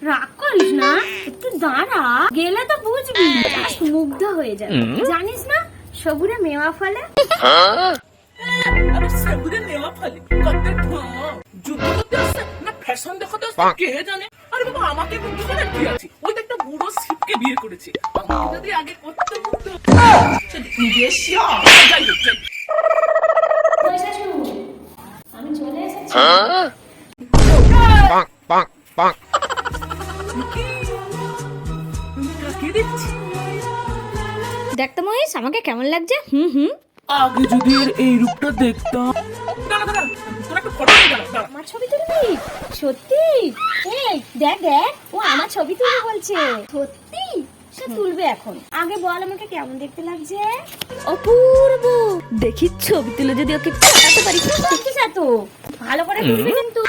রাগ করিস না, একটু দাঁড়া, গেলে তো বুঝবি, জাস্ট মুগ্ধ হয়ে যাবে। জানিস না সবুরে মেওয়া ফলে? আরে সেগুলো নেওয়া ফলে কত ঢং যুদ্ধ করতে আসছে না ফ্যাশন দেখাতে আসছে কে জানে। আরে বাবা আমাকে মুগ্ধ করে কি আছে, ওই তো একটা বুড়ো শিবকে বিয়ে করেছে, আমাকে যদি আগে করতে মুগ্ধ নিজের যাই হোক যাই আমি চলে এসেছি। কাকে দেখছি। দেখ তো মহেশ, আমাকে কেমন লাগছে? হুম। আগে যদি এর এই রূপটা দেখতাম। দাঁড়া দাঁড়া তোর একটা ফটো নিয়ে দাঁড়া। আমার ছবি তুলবি? সত্যি? এই দেখ দেখ, ও আমার ছবি তুলবে বলছে। সত্যি? সে তুলবে এখন। আগে বল আমাকে কেমন দেখতে লাগছে? অপূর্ব। দেখি ছবি তুলে যদি ওকে পাঠাতে পারি। কি করছিস এত? ভালো করে তুলবি কিন্তু।